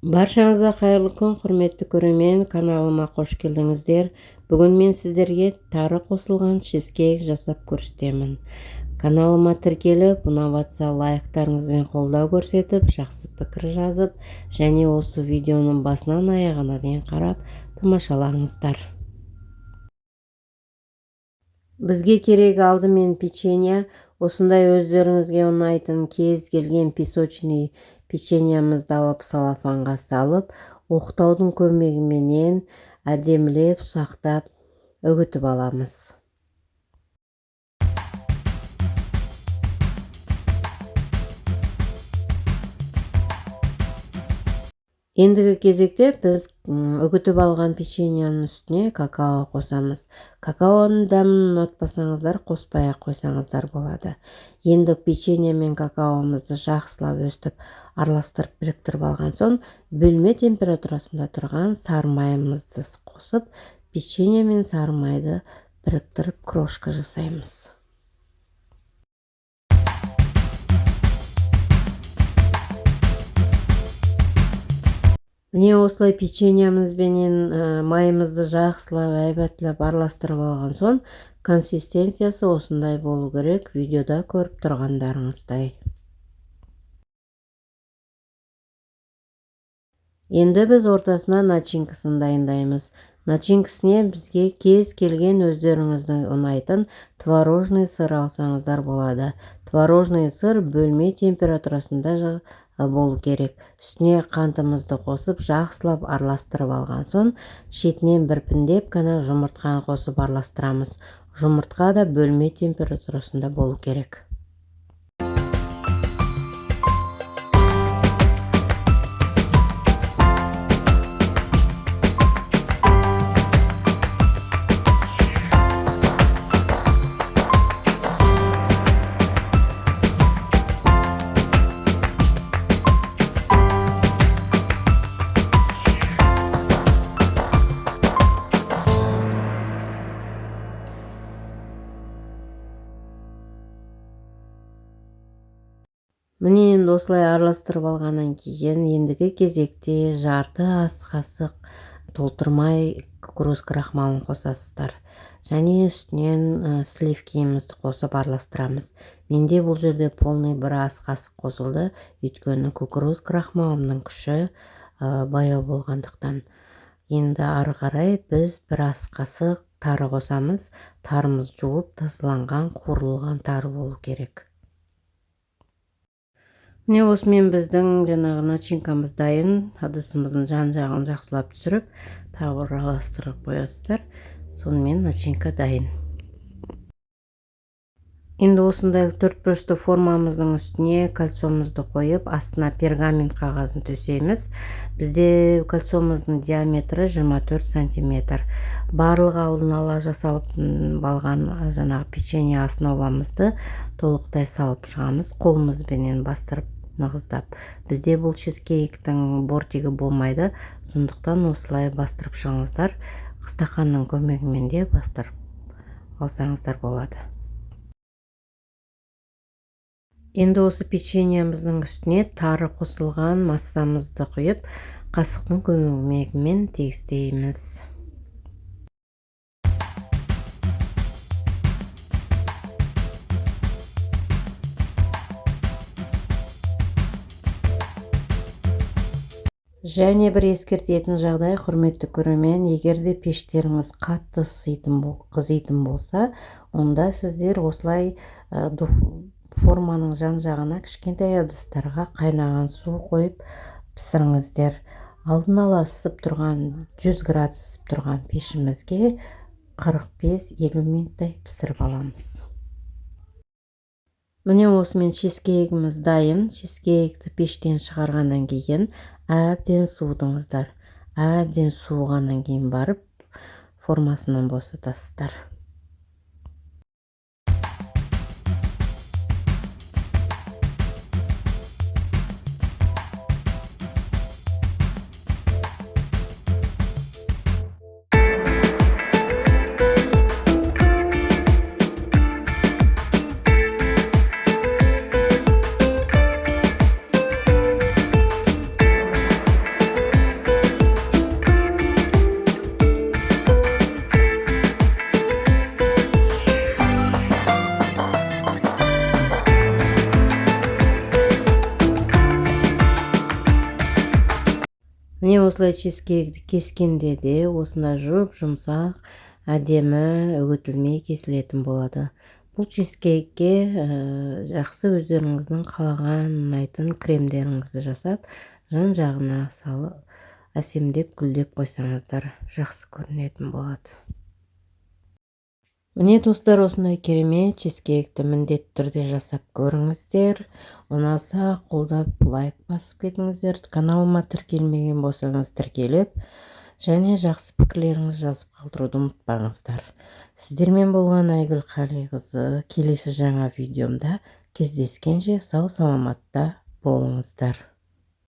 Баршаңызға қайырлы күн, құрметті көрермен, каналыма қош келдіңіздер. Бүгін мен сіздерге тары қосылған чизкейк жасап көрсетемін. Каналыма тіркеліп, ұнаватса лайктарыңызбен қолдау көрсетіп, жақсы пікір жазып, және осы видеоның басынан аяғына дейін қарап тамашалаңыздар. Бізге керек алдымен печенье. Осындай өздеріңізге ұнайтын кез келген песочный печеньямызды алып салафанға салып, оқтаудың көмегіменен әдемілеп ұсақтап үгітіп аламыз. Ендігі кезекте біз үгітіп алған печеньяның үстіне какао қосамыз. Какаоның дәмін ұнатпасаңыздар, қоспай-ақ қойсаңыздар болады. Енді печенье мен какаомызды жақсылап өстіп, араластырып біріктіріп алған соң, бөлме температурасында тұрған сары майымызды қосып, печенье мен сары майды біріктіріп крошка жасаймыз. Міне осылай печеньямызбенен майымызды жақсылап әйбәтлеп араластырып алған соң, консистенциясы осындай болу керек, видеода көріп тұрғандарыңыздай. Енді біз ортасына начинкасын дайындаймыз. Начинкасіне бізге кез келген өздеріңіздің ұнайтын творожный сыр алсаңыздар болады. Творожный сыр бөлме температурасында болу керек. Үстіне қантымызды қосып, жақсылап араластырып алған соң, шетінен бірпіндеп қана жұмыртқаны қосып араластырамыз. Жұмыртқа да бөлме температурасында болу керек. Міне енді осылай араластырып алғаннан кейін, ендігі кезекте жарты ас қасық толтырмай кукуруз крахмалын қосасыздар. Және үстінен сливкиімізді қосып араластырамыз. Менде бұл жерде полный бір ас қасық қосылды, өйткені кукуруз крахмалымның күші баяу болғандықтан. Енді ары қарай біз бір ас қасық тары қосамыз. Тарымыз жуып, тазаланған, қуырылған тары болу керек. Міне осымен біздің жаңағы начинкамыз дайын. Ыдысымыздың жан-жағын жақсылап түсіріп, тағы араластырып қоясыздар. Сонымен начинка дайын. Енді осындай төртбұрышты формамыздың үстіне кольцомызды қойып, астына пергамент қағазын төсейміз. Бізде кольцомыздың диаметрі 24 сантиметр. Барлық алдын ала жасалып алған жаңағы печенье основамызды толықтай салып шығамыз. Қолымызбенен бастырып нығыздап. Бізде бұл чизкейктің бортигі болмайды, сондықтан осылай бастырып шығыңыздар. Стақанның көмегімен де бастырып алсаңыздар болады. Енді осы печеньямыздың үстіне тары қосылған массамызды құйып, қасықтың көмегімен тегістейміз. Және бір ескертетін жағдай, құрметті көрермен, егерде пештеріңіз қатты қызитын болса, онда сіздер осылай форманың жан-жағына кішкентай ыдыстарға қайнаған су қойып пісіріңіздер. Алдын ала ысып тұрған 100 градус ысып тұрған пешімізге 45-50 минуттай пісіріп аламыз. Міне осымен чизкейгіміз дайын. Чизкейкті пештен шығарғаннан кейін әбден суытыңыздар. Әбден суығаннан кейін барып формасынан босатасыздар. Міне осылай чизкейкті кескенде де осындай жұмсақ, әдемі, үгітілмей кесілетін болады. Бұл чизкейкке жақсы өздеріңіздің қалаған ұнайтын кремдеріңізді жасап, жан-жағына салып әсемдеп гүлдеп қойсаңыздар жақсы көрінетін болады. Міне достар, осындай керемет чизкейкті міндетті түрде жасап көріңіздер. Ұнаса қолдап лайк басып кетіңіздер. Каналыма тіркелмеген болсаңыз тіркеліп, және жақсы пікірлеріңізді жазып қалдыруды ұмытпаңыздар. Сіздермен болған Айгүл Қалиқызы. Келесі жаңа видеомда кездескенше сау саламатта болыңыздар.